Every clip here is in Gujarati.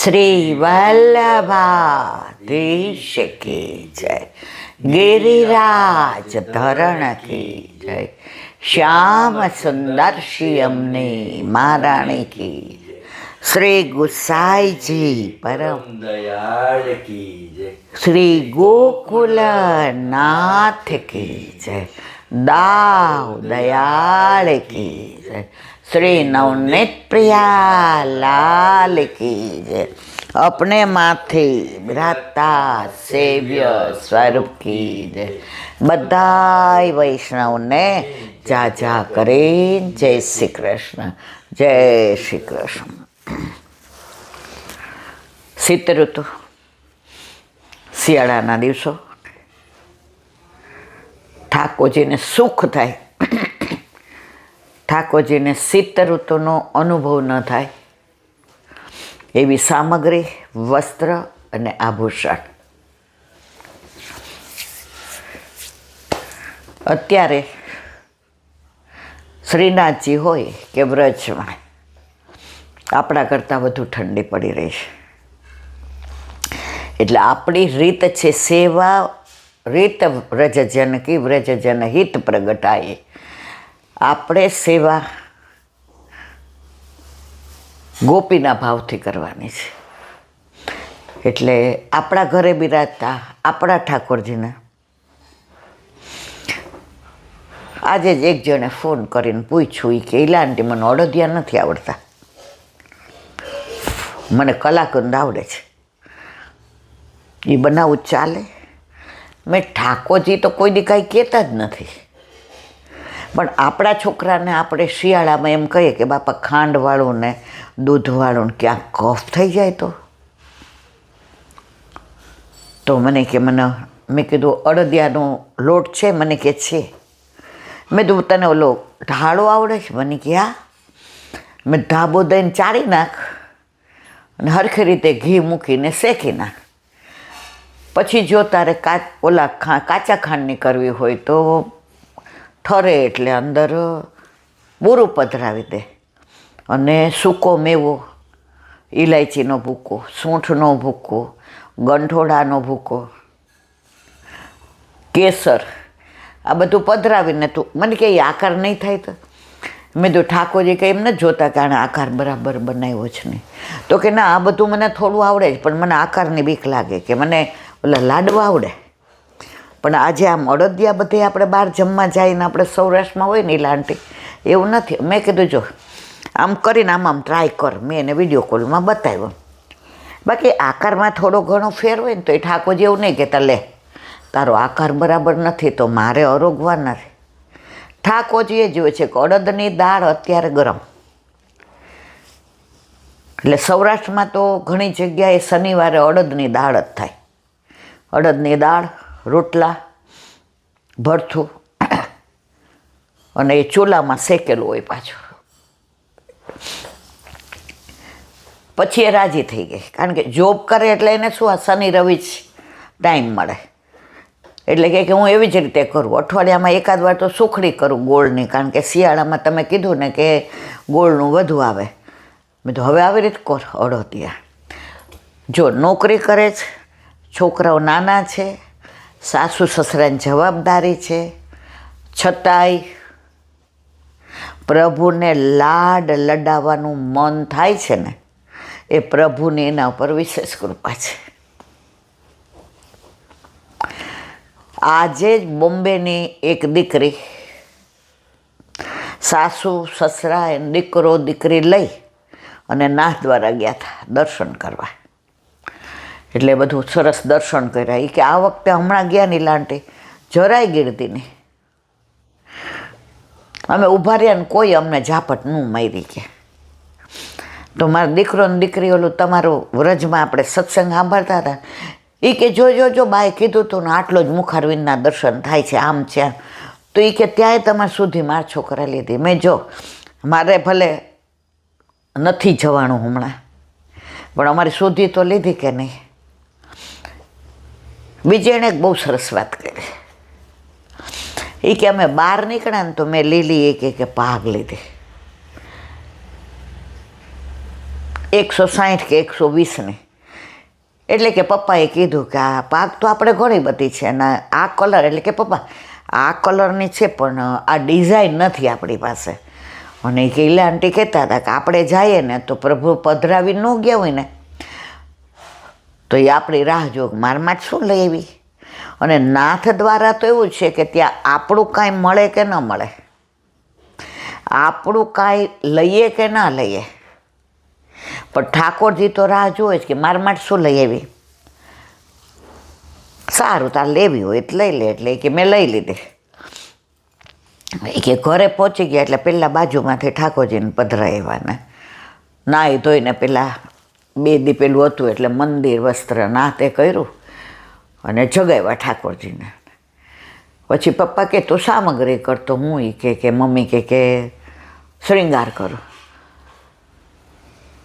શ્રી વલ્લભાધીશ કી જય, ગિરિરાજ ધરણ કી જય, શ્યામ સુંદર શ્યામની મહારાણી કી, શ્રી ગુસાઈજી પરમ દયાળ કી જય, શ્રી ગોકુલ નાથ કી જય, દાવ દયાળ કી જય, श्री नवनीत प्रिया लाल की जय, अपने माथे बिराजता सेव्य स्वरूप की जय, बधाई वैष्णव ने जा जा करे जय श्री कृष्ण, जय श्री कृष्ण। शीत ऋतु શિયાળાના દિવસો ઠાકોરજીને સુખ થાય, ઠાકોરજીને શીત ઋતુનો અનુભવ ન થાય એવી સામગ્રી, વસ્ત્ર અને આભૂષણ અત્યારે શ્રીનાથજી હોય કે વ્રજમાં આપણા કરતાં વધુ ઠંડી પડી રહી છે. એટલે આપણી રીત છે સેવા રીત વ્રજજન કી વ્રજજન હિત પ્રગટાય. આપણે સેવા ગોપીના ભાવથી કરવાની છે. એટલે આપણા ઘરે બિરાજતા આપણા ઠાકોરજીને આજે જ એક જણે ફોન કરીને પૂછ્યું કે ઈલાંટી મને અડદિયા નથી આવડતા, મને કલાકંદ આવડે છે, એ બનાવવું ચાલે? મેં ઠાકોરજી તો કોઈ દી કાંઈ કહેતા જ નથી, પણ આપણા છોકરાને આપણે શિયાળામાં એમ કહીએ કે બાપા ખાંડવાળું ને દૂધવાળું ને ક્યાંક કફ થઈ જાય તો મને કે મેં કીધું અડદિયાનો લોટ છે? મને કે છે. મેં કીધું તને ઓલો ઢાળો આવડે છે? મને કે હા. મેં ધાબો દઈને ચાળી નાખ અને હરખી રીતે ઘી મૂકીને શેકી નાખ, પછી જો તારે કાચા ખાંડની કરવી હોય તો ઠરે એટલે અંદર બોરું પધરાવી દે, અને સૂકો મેવો, ઇલાયચીનો ભૂકો, સૂંઠનો ભૂકો, ગંઠોડાનો ભૂકો, કેસર, આ બધું પધરાવીને તું મને કે આકાર નહીં થાય તો મેં તો ઠાકોરજી કંઈ એમ નથી જોતા કે આણે આકાર બરાબર બનાવ્યો છે નહીં, તો કે ના આ બધું મને થોડું આવડે જ, પણ મને આકારની બીક લાગે, કે મને ઓલા લાડવા આવડે, પણ આજે આમ અડદિયા બધે આપણે બહાર જમવા જઈને આપણે સૌરાષ્ટ્રમાં હોય ને લાંટી એવું નથી. મેં કીધું જો આમ કરીને આમ ટ્રાય કર, મેં એને વિડીયો કોલમાં બતાવ્યો. બાકી આકારમાં થોડો ઘણો ફેર હોય ને તો એ ઠાકોરજી એવું નહીં કહેતા લે તારો આકાર બરાબર નથી તો મારે અરોગવા નથી. ઠાકોરજી એ જોવે છે કે અડદની દાળ અત્યારે ગરમ, એટલે સૌરાષ્ટ્રમાં તો ઘણી જગ્યાએ શનિવારે અડદની દાળ જ થાય. અડદની દાળ, રોટલા, ભરથું, અને એ ચૂલામાં શેકેલું હોય પાછું. પછી એ રાજી થઈ ગઈ, કારણ કે જોબ કરે એટલે એને શું આ શનિ રવિ જ ટાઈમ મળે, એટલે કે હું એવી જ રીતે કરું, અઠવાડિયામાં એકાદ વાર તો સુખડી કરું ગોળની, કારણ કે શિયાળામાં તમે કીધું ને કે ગોળનું વધુ આવે. મેં તો હવે આવી રીતે કર અડદિયા. જો નોકરી કરે છે, છોકરાઓ નાના છે, સાસુ સસરાની જવાબદારી છે, છતાંય પ્રભુને લાડ લડાવવાનું મન થાય છે ને, એ પ્રભુની એના ઉપર વિશેષ કૃપા છે. આજે જ બોમ્બેની એક દીકરી સાસુ સસરા એ દીકરો દીકરી લઈ અને નાથદ્વારા ગયા હતા દર્શન કરવા. એટલે બધું સરસ દર્શન કર્યા. એ કે આ વખતે હમણાં ગયા ની લાંટી જરાય ગીરતી નહીં, અમે ઊભા રહ્યા ને કોઈ અમને ઝાપટ ન મારી. કે તો મારો દીકરો ને દીકરી ઓલું તમારું વ્રજમાં આપણે સત્સંગ સાંભળતા હતા, એ કે જો બાએ કીધું હતું ને આટલો જ મુખારવિંદના દર્શન થાય છે આમ છે, તો એ કે ત્યાંય તમારે સુધી મારા છોકરા લીધી. મેં જો મારે ભલે નથી જવાનું હમણાં, પણ અમારી સુધી તો લીધી કે નહીં. બીજી એણે બહુ સરસ વાત કરી, એ કે અમે બહાર નીકળ્યા ને તો મેં લીલી એ કે ભાગ લીધી. 160 કે 120ની. એટલે કે પપ્પાએ કીધું કે આ પાક તો આપણે ઘણી બધી છે અને આ કલર, એટલે કે પપ્પા આ કલરની છે પણ આ ડિઝાઇન નથી આપણી પાસે. અને કે ઈલા આંટી કહેતા હતા કે આપણે જઈએ ને તો પ્રભુ પધરાવી ન ગયા હોય ને તો એ આપણી રાહ જો મારમાં જ શું લઈ આવી. અને નાથ દ્વારા તો એવું છે કે ત્યાં આપણું કાંઈ મળે કે ન મળે, આપણું કાંઈ લઈએ કે ના લઈએ, પણ ઠાકોરજી તો રાહ જોવે જ કે મારા માટે શું લઈ આવી. સારું તાર લેવી હોય તો લઈ લે. એટલે કે મેં લઈ લીધી. કે ઘરે પહોંચી ગયા એટલે પહેલાં બાજુમાંથી ઠાકોરજીને પધરાવ્યા ને નાહી ધોઈને પહેલાં 2 દી પેલું હતું એટલે મંદિર વસ્ત્ર ના તે કર્યું અને જગાવ્યા ઠાકોરજીને. પછી પપ્પા કે તું સામગ્રી કરતો, હું એ કે મમ્મી કે શૃંગાર કરું.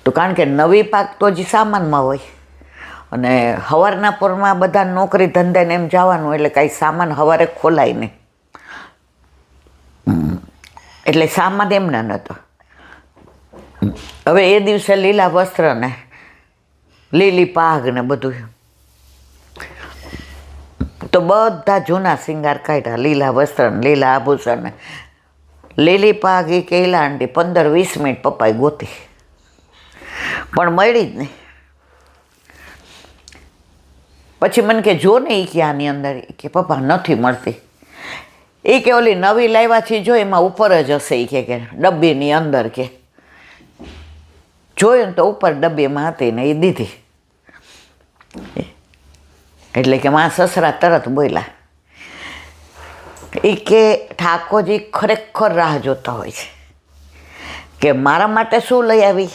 તો કારણ કે નવી પાક તો હજી સામાનમાં હોય અને સવારના પોરમાં બધા નોકરી ધંધાને એમ જવાનું એટલે કાંઈ સામાન સવારે ખોલાય નહીં. એટલે સામાન એમના નહોતો. હવે એ દિવસે લીલા વસ્ત્ર ને લીલી પાઘ ને બધું તો બધા જૂના શિંગાર કાઢ્યા, લીલા વસ્ત્ર ને લીલા આભૂષણ ને લીલી પાઘ. એ કહેલા આંટી 15-20 મિનિટ પપ્પાએ ગોતી પણ મળી જ નહીં. પછી મને કે જો ને એ કે આની અંદર, કે પપ્પા નથી મળતી. એ કે ઓલી નવી લાવ્યા છે જો એમાં ઉપર જ હશે. એ કે ડબ્બીની અંદર કે જોયું ને તો ઉપર ડબ્બીમાં હતી ને એ દીધી. એટલે કે મારા સસરા તરત બોલ્યા. એ કે ઠાકોરજી ખરેખર રાહ જોતા હોય છે કે મારા માટે શું લઈ આવી.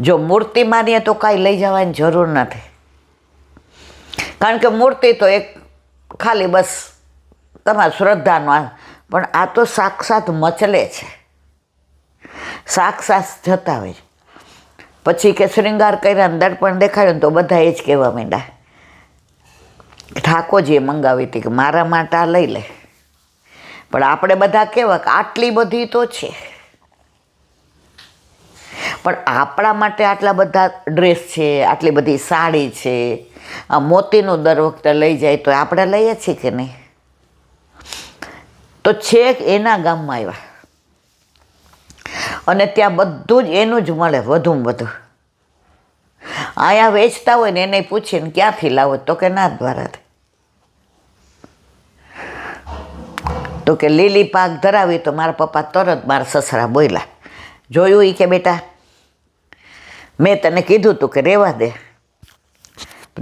જો મૂર્તિ માનીએ તો કાંઈ લઈ જવાની જરૂર નથી, કારણ કે મૂર્તિ તો એક ખાલી બસ તમારી શ્રદ્ધાનો, પણ આ તો સાક્ષાત મચલે છે, સાક્ષાત જતા હોય. પછી કે શૃંગાર કર્યા દર્પણ દેખાડ્યું ને તો બધા એ જ કહેવા માંડ્યા ઠાકોરજીએ મંગાવી હતી કે મારા માટે આ લઈ લે. પણ આપણે બધા કહેવા કે આટલી બધી તો છે, પણ આપણા માટે આટલા બધા ડ્રેસ છે, આટલી બધી સાડી છે, આ મોતીનું દર વખતે લઈ જાય તો આપણે લઈએ છીએ કે નહીં. તો છેક એના ગામમાં આવ્યા અને ત્યાં બધું જ એનું જ મળે વધુમાં વધુ. અહીંયા વેચતા હોય ને એને પૂછીને ક્યાંથી લાવો તો કે નાથ દ્વારાથી. તો કે લીલી પાક ધરાવી તો મારા પપ્પા તરત મારા સસરા બોલ્યા. જોયું એ કે બેટા મેં તને કીધું તું કે રહેવા દે.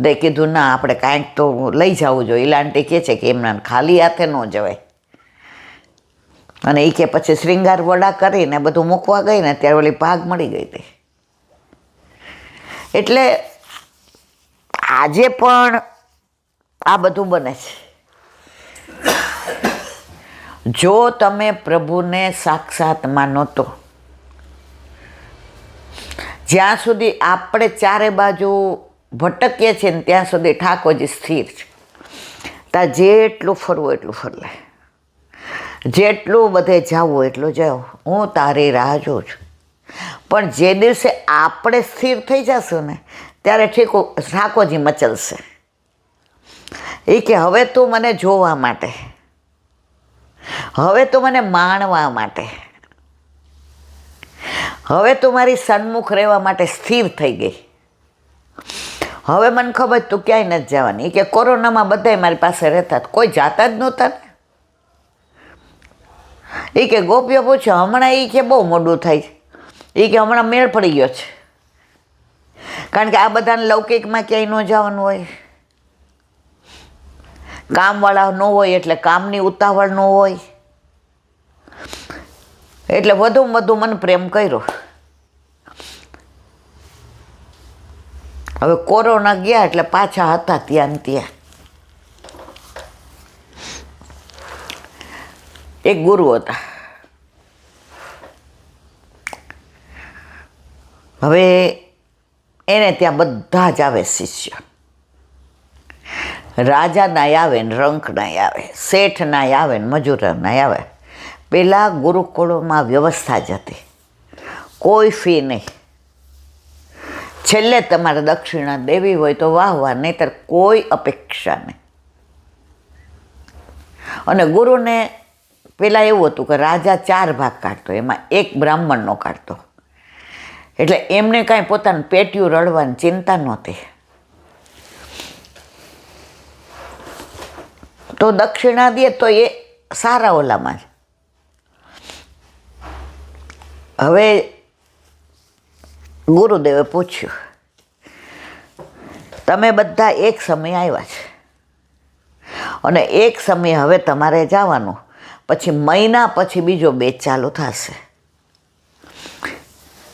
તે કીધું ના આપણે કાંઈક તો લઈ જવું જોઈએ. ઈલા આંટી કહે છે કે એમના ખાલી હાથે ન જવાય. અને એ કે પછી શૃંગાર વડા કરીને બધું મૂકવા ગઈ ને ત્યારે ઓલી ભાગ મળી ગઈ હતી. એટલે આજે પણ આ બધું બને છે. જો તમે પ્રભુને સાક્ષાત માનો તો જ્યાં સુધી આપણે ચારે બાજુ ભટકીએ છીએ ને ત્યાં સુધી ઠાકોરજી સ્થિર છે. ત્યાં જેટલું ફરવું એટલું ફરલે, જેટલું બધે જવું એટલું જાઓ, હું તારી રાહ જોઉં છું. પણ જે દિવસે આપણે સ્થિર થઈ જશું ને ત્યારે ઠાકોરજી મચલશે. એ કે હવે તું મને જોવા માટે, હવે તું મને માણવા માટે, હવે તું મારી સન્મુખ રહેવા માટે સ્થિર થઈ ગઈ. હવે મને ખબર તું ક્યાંય નથી જવાની. કે કોરોનામાં બધાય મારી પાસે રહેતા, કોઈ જાતા જ નહોતા ને. એ કે ગોપીઓ પૂછે હમણાં એ કે બહુ મોડું થાય છે. એ કે હમણાં મેળ પડી ગયો છે, કારણ કે આ બધાને લૌકિકમાં ક્યાંય ન જવાનું હોય, કામવાળા ન હોય એટલે કામની ઉતાવળ ન હોય, એટલે વધુમાં વધુ મને પ્રેમ કર્યો. હવે કોરોના ગયા એટલે પાછા હતા ત્યાં ને ત્યાં. એક ગુરુ હતા. હવે એને ત્યાં બધા જ આવે શિષ્ય. રાજા નાય આવે ને રંક નાય આવે, શેઠ નાય આવે ને મજૂર નાય આવે. પેલા ગુરુકુળમાં વ્યવસ્થા જ હતી, કોઈ ફી નહીં. છેલ્લે તમારે દક્ષિણા દેવી હોય તો વાહ વાહ, નહીંતર કોઈ અપેક્ષા નહીં. અને ગુરુને પહેલાં એવું હતું કે રાજા 4 ભાગ કાઢતો, એમાં એક બ્રાહ્મણનો કાઢતો. એટલે એમને કાંઈ પોતાનું પેટિયું રળવાની ચિંતા નહોતી. તો દક્ષિણા દે તો એ સારા ઓલામાં જ. હવે ગુરુદેવે પૂછ્યું, તમે બધા એક સમય આવ્યા છે અને એક સમય હવે તમારે જવાનું, પછી મહિના પછી બીજો બેચ ચાલુ થશે.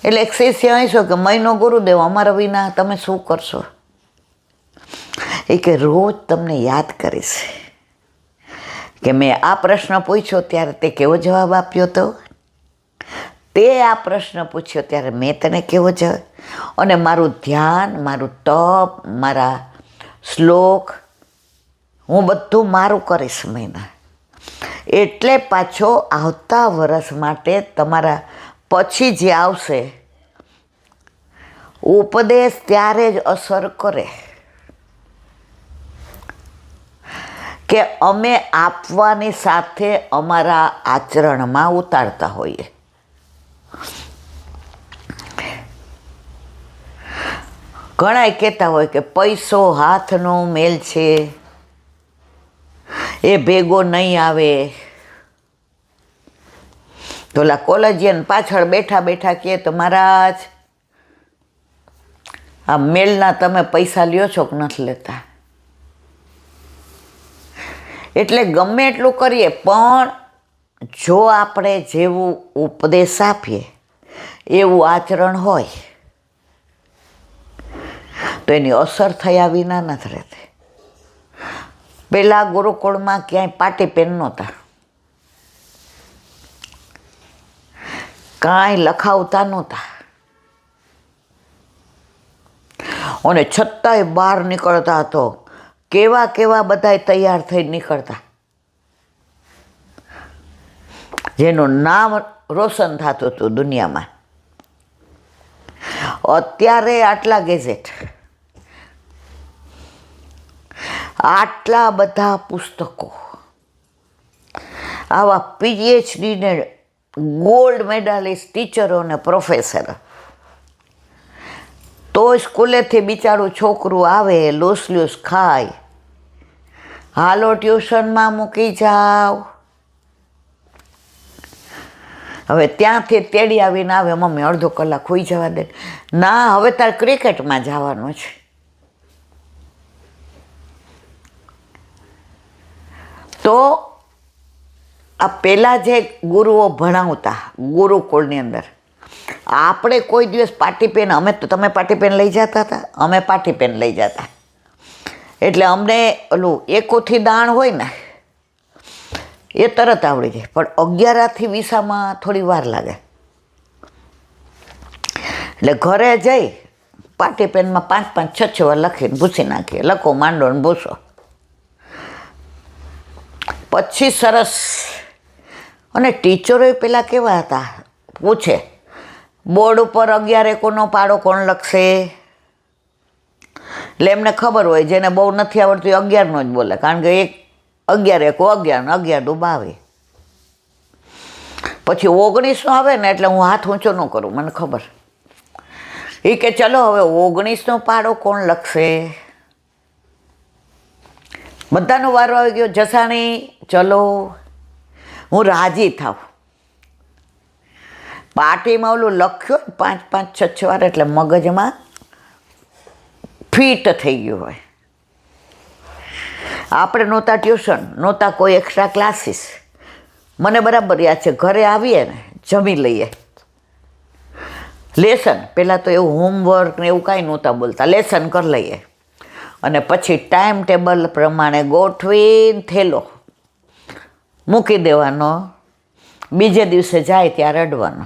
એટલે એક શિષ્ય હશો કે મહિનો ગુરુદેવ અમારા વિના તમે શું કરશો? એ કે રોજ તમને યાદ કરીશ કે મેં આ પ્રશ્ન પૂછ્યો ત્યારે તે કેવો જવાબ આપ્યો હતો, તે આ પ્રશ્ન પૂછ્યો ત્યારે મેં તને કેવો જવાબ, અને મારું ધ્યાન, મારું તપ, મારા શ્લોક હું બધું મારું કરીશ મહિના. એટલે પાછો આવતા વર્ષ માટે તમારા પછી જે આવશે ઉપદેશ ત્યારે જ અસર કરે કે અમે આપવાની સાથે અમારા આચરણમાં ઉતારતા હોઈએ. ઘણા કહેતા હોય કે પૈસો હાથનો મેલ છે, એ ભેગો નહીં આવે. તો ઓલા કોલેજિયન પાછળ બેઠા બેઠા કહે તો મહારાજ આ મેલના તમે પૈસા લ્યો છો કે નથી લેતા? એટલે ગમે એટલું કરીએ પણ જો આપણે જેવું ઉપદેશ આપીએ એવું આચરણ હોય તો એની અસર થયા વિના નથી રહેતી. પહેલાં ગુરુકુળમાં ક્યાંય પાટી પેન નહોતા, કાંઈ લખાવતા નહોતા, અને છતાંય બહાર નીકળતા તો કેવા કેવા બધાય તૈયાર થઈ નીકળતા, જેનું નામ રોશન થતું હતું દુનિયામાં. અત્યારે આટલા ગેઝેટ, આટલા બધા પુસ્તકો, આવા PhD ને ગોલ્ડ મેડાલિસ્ટ ટીચરો ને પ્રોફેસર, તો સ્કૂલેથી બિચારું છોકરું આવે લૂસ લૂસ ખાય, હાલો ટ્યુશનમાં મૂકી જાઓ. હવે ત્યાંથી તેડી આવીને આવે, મમ્મી અડધો કલાક હોઈ જવા દે. ના, હવે તારે ક્રિકેટમાં જવાનું છે. તો આ પહેલાં જે ગુરુઓ ભણાવતા ગુરુકુળની અંદર, આપણે કોઈ દિવસ પાટી પેન, તમે પાટી પેન લઈ જતા હતા, અમે પાટી પેન લઈ જતા. એટલે અમને ઓલું એકોથી દાણ હોય ને એ તરત આવડી જાય, પણ 11થી 20 થોડી વાર લાગે. એટલે ઘરે જઈ પાટી પેનમાં 5-5, 6 વાર લખીને ભૂસી નાખીએ, લખો માંડો ને ભૂસો. પછી સરસ. અને ટીચરો પેલા કેવા હતા, પૂછે બોર્ડ ઉપર 11 એકોનો પાડો કોણ લખશે? એટલે એમને ખબર હોય, જેને બહુ નથી આવડતું એ 11નો જ બોલે, કારણ કે 11 એકો 11, 11 દુ 22. પછી 19નો આવે ને એટલે હું હાથ ઊંચો ન કરું, મને ખબર. એ કે ચલો હવે 19નો પાડો કોણ લખશે? બધાનો વારો આવી ગયો. જસાણી ચલો, હું રાજી થાવ. પાટીમાં ઓલું લખ્યો 5-5, 6 વાર એટલે મગજમાં ફિટ થઈ ગયું હોય. આપણે નહોતા ટ્યુશન, નહોતા કોઈ એક્સ્ટ્રા ક્લાસીસ. મને બરાબર યાદ છે, ઘરે આવીએ ને જમી લઈએ, લેસન, પહેલાં તો એવું હોમવર્ક ને એવું કાંઈ નહોતા બોલતા, લેસન કરી લઈએ, અને પછી ટાઈમ ટેબલ પ્રમાણે ગોઠવીને થેલો મૂકી દેવાનો, બીજે દિવસે જાય ત્યાં રડવાનો.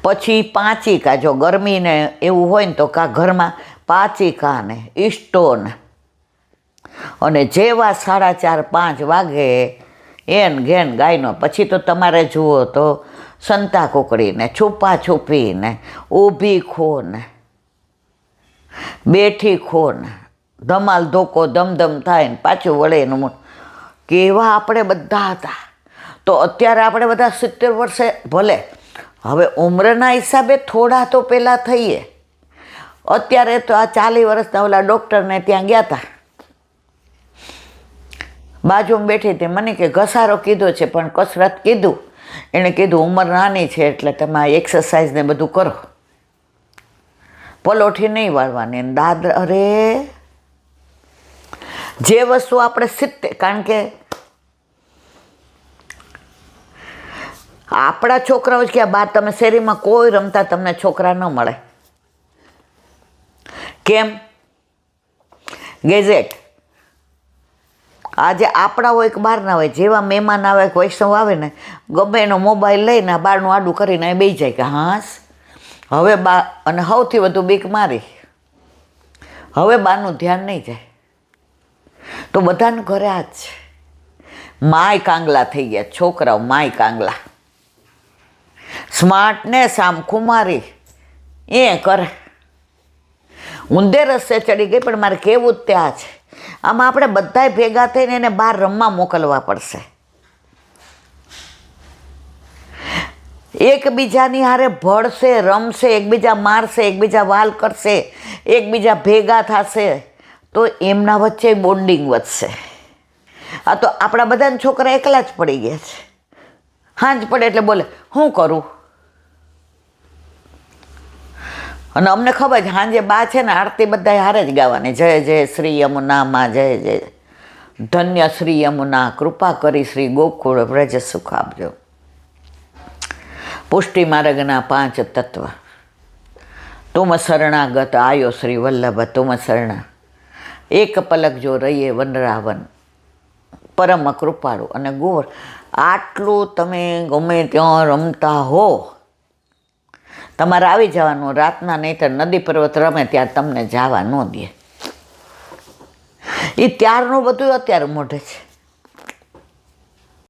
પછી પાંચિકા, જો ગરમીને એવું હોય ને તો ઘરમાં પાંચિકા ને ઇસ્ટોન, અને જેવા 4:30-5 વાગે એન ઘેન ગાયનો. પછી તો તમારે જુઓ તો સંતા કુકડીને, છુપા છુપીને, ઊભી ખોને, બેઠી ખોને, ધમાલ ધોકો ધમધમ થાય ને પાછું વળે એનું મોં. કેવા આપણે બધા હતા. તો અત્યારે આપણે બધા 70 વર્ષે ભલે હવે ઉંમરના હિસાબે થોડા તો પહેલાં થઈએ. અત્યારે તો આ 40 વર્ષના ઓલા ડૉક્ટરને ત્યાં ગયા હતા, બાજુમાં બેઠી હતી, મને કે ઘસારો કીધો છે પણ કસરત કીધું. એણે કીધું ઉંમર નાની છે એટલે તમે આ એક્સરસાઇઝ ને બધું કરો, પલોઠી નહીં વાળવાની. દાદ અરે જે વસ્તુ આપણે 70, કારણ કે આપણા છોકરાઓ જ કે બહાર તમે શેરીમાં કોઈ રમતા તમને છોકરા ન મળે. કેમ? ગેજેટ. આજે આપણા હોય કે બહારના હોય, જેવા મહેમાન આવે કે વૈષ્ણવ આવે ને, ગમે એનો મોબાઈલ લઈને બહારનું આડું કરીને એ બેસી જાય કે હાસ હવે બા. અને સૌથી વધુ બીક મારી, હવે બાનું ધ્યાન નહીં જાય. તો બધાને ઘરે આ જ છે. માય કાંગલા થઈ ગયા છોકરાઓ, માય કાંગલા. સ્માર્ટનેસ આમ ખુમારી એ કરે. ઊંધે રસ્તે ચડી ગઈ, પણ મારે કહેવું જ ત્યાં છે. આમાં આપણે બધાય ભેગા થઈને એને બહાર રમવા મોકલવા પડશે. એકબીજાની હારે ભળશે, રમશે, એકબીજા મારશે, એકબીજા વાલ કરશે, એકબીજા ભેગા થશે, તો એમના વચ્ચે બોન્ડિંગ વધશે. આ તો આપણા બધાના છોકરા એકલા જ પડી ગયા છે. હાંજ પડે એટલે બોલે શું કરું. અને અમને ખબર છે સાંજે બા છે ને આરતી બધા હારે જ ગાવાની, જય જય શ્રી યમુનામાં, જય જય ધન્ય શ્રી યમુના, કૃપા કરી શ્રી ગોકુળ વ્રજ સુખ આપજો. પુષ્ટિ માર્ગના 5 તત્વ. તુમ શરણાગત આયો શ્રી વલ્લભ તુમ શરણા, એક પલક જો રહીએ વનરાવન, પરમ કૃપાળુ અને ગોવર. આટલું તમે ગમે ત્યાં રમતા હો, તમારે આવી જવાનું રાતના, નહીં તો નદી પર્વત રમે ત્યાં તમને જવા ન દે. એ ત્યારનું બધું અત્યારે મોઢે છે.